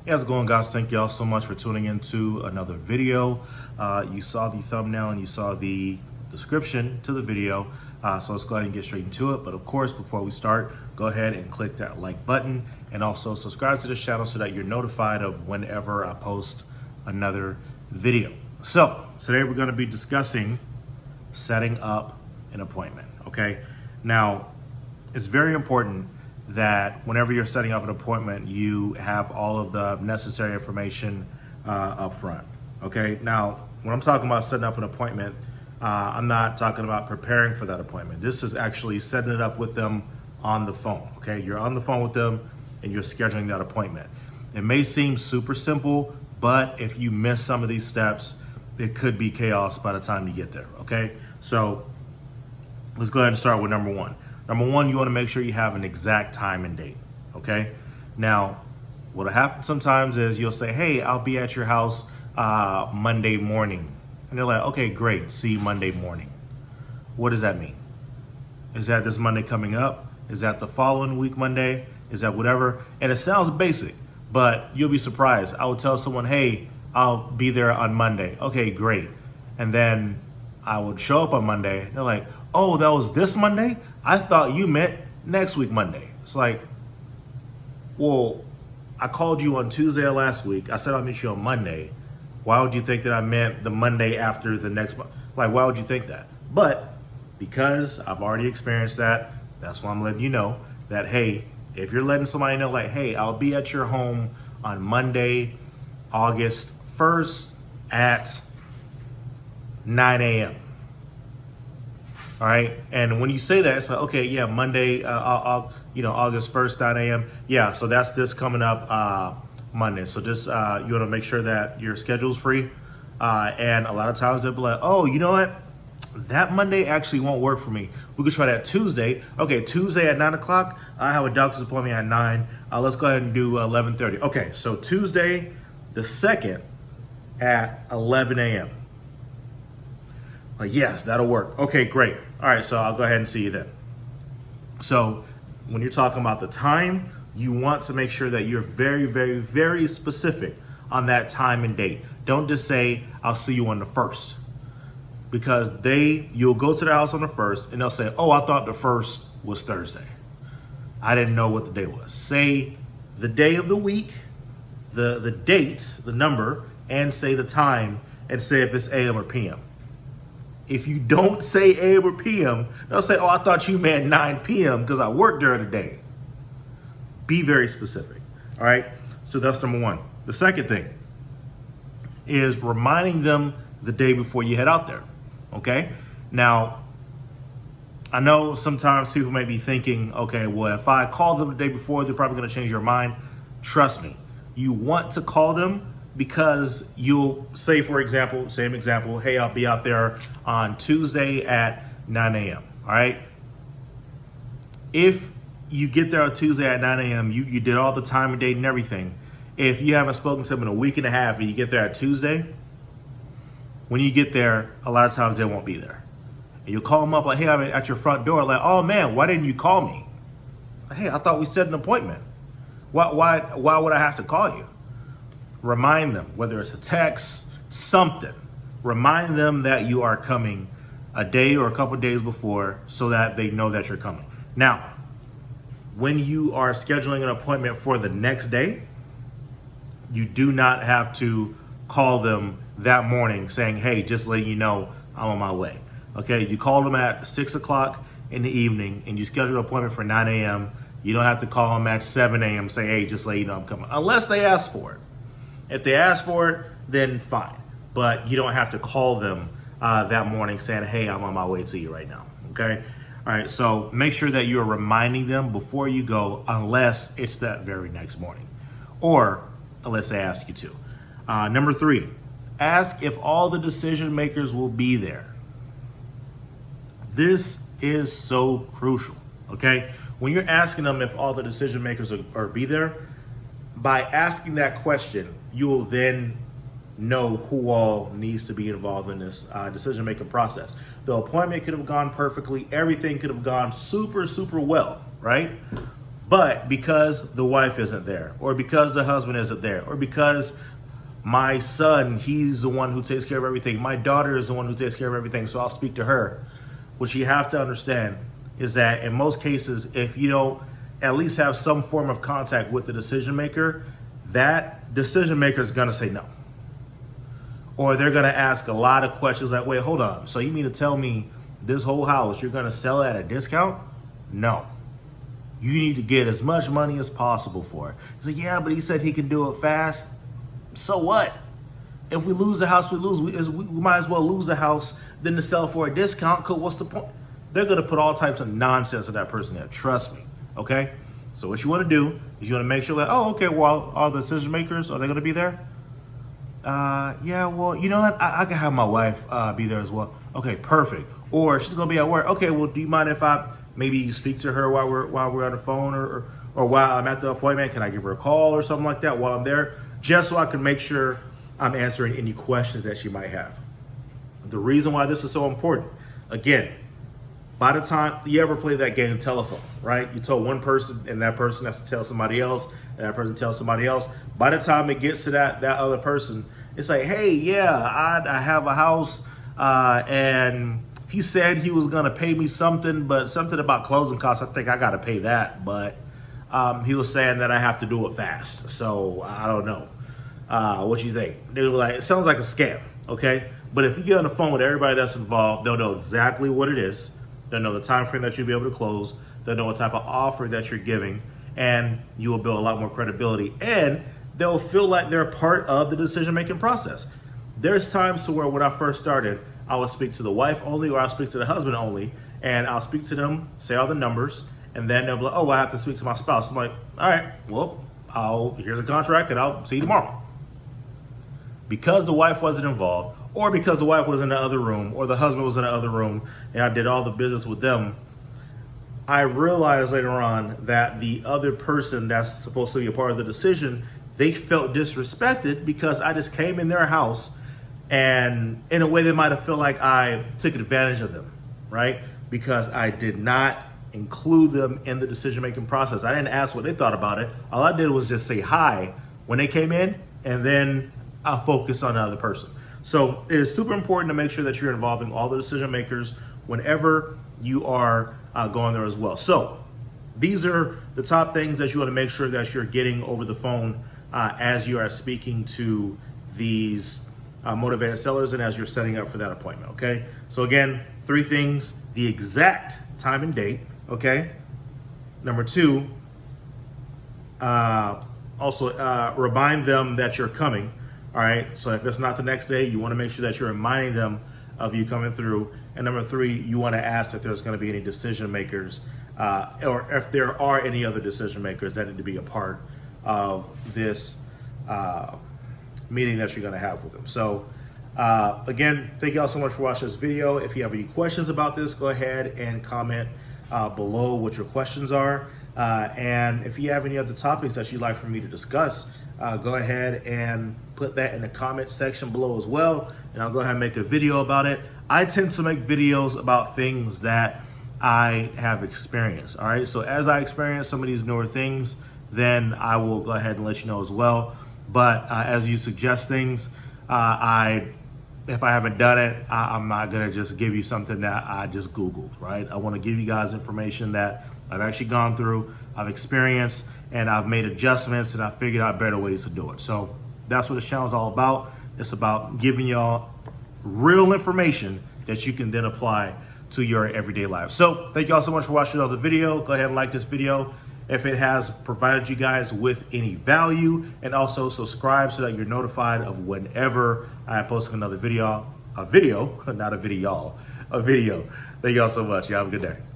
Hey, how's it going, guys? Thank you all so much for tuning into another video. You saw the thumbnail and you saw the description to the video, so let's go ahead and get straight into it. But of course, before we start, go ahead and click that like button and also subscribe to this channel so that you're notified of whenever I post another video. So today we're going to be discussing setting up an appointment. Okay, now it's very important that whenever you're setting up an appointment, you have all of the necessary information up front. Okay, now when I'm talking about setting up an appointment, I'm not talking about preparing for that appointment. This is actually setting it up with them on the phone. Okay, you're on the phone with them and you're scheduling that appointment. It may seem super simple, but if you miss some of these steps, it could be chaos by the time you get there. Okay, so let's go ahead and start with number one. Number one, you want to make sure you have an exact time and date, okay? Now, what'll happen sometimes is you'll say, hey, I'll be at your house Monday morning. And they're like, okay, great, see you Monday morning. What does that mean? Is that this Monday coming up? Is that the following week Monday? Is that whatever? And it sounds basic, but you'll be surprised. I would tell someone, hey, I'll be there on Monday. Okay, great. And then I would show up on Monday. They're like, oh, that was this Monday? I thought you meant next week Monday. It's like, well, I called you on Tuesday of last week. I said I'll meet you on Monday. Why would you think that I meant the Monday after the next month? Like, why would you think that? But because I've already experienced that, that's why I'm letting you know that, hey, if you're letting somebody know, like, hey, I'll be at your home on Monday, August 1st at 9 a.m. All right, and when you say that, it's like, okay, yeah, Monday, August 1st, 9 a.m. Yeah, so that's this coming up Monday. So just you want to make sure that your schedule's free. And a lot of times they'll be like, oh, you know what? That Monday actually won't work for me. We could try that Tuesday. Okay, Tuesday at 9 o'clock. I have a doctor's appointment at 9. Let's go ahead and do 11:30. Okay, so Tuesday the 2nd at 11 a.m. Yes, that'll work. Okay, great. All right, so I'll go ahead and see you then. So when you're talking about the time, you want to make sure that you're very, very, very specific on that time and date. Don't just say, I'll see you on the 1st. Because you'll go to the house on the 1st and they'll say, oh, I thought the 1st was Thursday. I didn't know what the day was. Say the day of the week, the date, the number, and say the time, and say if it's AM or PM. If you don't say AM or PM, they'll say, oh, I thought you meant 9 p.m. because I work during the day. Be very specific, all right? So that's number one. The second thing is reminding them the day before you head out there, okay? Now, I know sometimes people may be thinking, okay, well, if I call them the day before, they're probably gonna change their mind. Trust me, you want to call them because you'll say, for example, same example, hey, I'll be out there on Tuesday at 9 a.m., all right? If you get there on Tuesday at 9 a.m., you did all the time and date and everything. If you haven't spoken to them in a week and a half and you get there at Tuesday, when you get there, a lot of times they won't be there. And you'll call them up like, hey, I'm at your front door. Like, oh man, why didn't you call me? Like, hey, I thought we set an appointment. Why would I have to call you? Remind them, whether it's a text, something. Remind them that you are coming a day or a couple days before so that they know that you're coming. Now, when you are scheduling an appointment for the next day, you do not have to call them that morning saying, hey, just letting you know I'm on my way. Okay, you call them at 6 o'clock in the evening and you schedule an appointment for 9 a.m. You don't have to call them at 7 a.m. say, hey, just let you know I'm coming, unless they ask for it. If they ask for it, then fine. But you don't have to call them that morning saying, hey, I'm on my way to you right now, okay? All right, so make sure that you're reminding them before you go, unless it's that very next morning, or unless they ask you to. Number 3, ask if all the decision makers will be there. This is so crucial, okay? When you're asking them if all the decision makers are be there, by asking that question, you will then know who all needs to be involved in this decision-making process. The appointment could have gone perfectly. Everything could have gone super, super well, right? But because the wife isn't there, or because the husband isn't there, or because my son, he's the one who takes care of everything, my daughter is the one who takes care of everything, so I'll speak to her. What you have to understand is that in most cases, if you don't at least have some form of contact with the decision maker, that decision maker is going to say no. Or they're going to ask a lot of questions like, wait, hold on. So you mean to tell me this whole house, you're going to sell it at a discount? No. You need to get as much money as possible for it. He's like, yeah, but he said he can do it fast. So what? If we lose the house, we lose. We might as well lose the house than to sell for a discount, because what's the point? They're going to put all types of nonsense in that person there. Trust me, okay? So what you want to do is you want to make sure that, oh, okay, well, all the decision makers, are they going to be there? Yeah, well, you know what? I can have my wife be there as well. Okay, perfect. Or she's going to be at work. Okay, well, do you mind if I maybe speak to her while we're on the phone, or while I'm at the appointment? Can I give her a call or something like that while I'm there? Just so I can make sure I'm answering any questions that she might have. The reason why this is so important, again, by the time you ever play that game telephone, right? You told one person and that person has to tell somebody else, and that person tells somebody else. By the time it gets to that other person, it's like, hey, yeah, I have a house and he said he was going to pay me something, but something about closing costs. I think I got to pay that, but he was saying that I have to do it fast. So I don't know. What you think? They were like, it sounds like a scam, okay? But if you get on the phone with everybody that's involved, they'll know exactly what it is. They'll know the time frame that you'll be able to close. They'll know what type of offer that you're giving, and you will build a lot more credibility. And they'll feel like they're part of the decision-making process. There's times to where when I first started, I would speak to the wife only, or I'll speak to the husband only, and I'll speak to them, say all the numbers, and then they'll be like, oh, I have to speak to my spouse. I'm like, all right, well, here's a contract, and I'll see you tomorrow. Because the wife wasn't involved, or because the wife was in the other room, or the husband was in the other room, and I did all the business with them, I realized later on that the other person that's supposed to be a part of the decision, they felt disrespected because I just came in their house, and in a way they might have felt like I took advantage of them, right? Because I did not include them in the decision-making process. I didn't ask what they thought about it. All I did was just say hi when they came in, and then I'll focus on the other person. So it is super important to make sure that you're involving all the decision makers whenever you are going there as well. So these are the top things that you want to make sure that you're getting over the phone as you are speaking to these motivated sellers and as you're setting up for that appointment, okay? So again, 3 things: the exact time and date, okay? Number 2, also remind them that you're coming. All right, so if it's not the next day, you want to make sure that you're reminding them of you coming through. And number 3, you want to ask if there's going to be any decision makers or if there are any other decision makers that need to be a part of this meeting that you're going to have with them. So again, thank you all so much for watching this video. If you have any questions about this, go ahead and comment below what your questions are. And if you have any other topics that you'd like for me to discuss, go ahead and put that in the comment section below as well, and I'll go ahead and make a video about it. I tend to make videos about things that I have experienced, all right? So as I experience some of these newer things, then I will go ahead and let you know as well. But as you suggest things, if I haven't done it, I'm not gonna just give you something that I just Googled, right? I wanna give you guys information that I've actually gone through, I've experienced, and I've made adjustments, and I figured out better ways to do it. So that's what this channel is all about. It's about giving y'all real information that you can then apply to your everyday life. So thank y'all so much for watching another video. Go ahead and like this video if it has provided you guys with any value, and also subscribe so that you're notified of whenever I post another video. A video. Thank y'all so much. Y'all have a good day.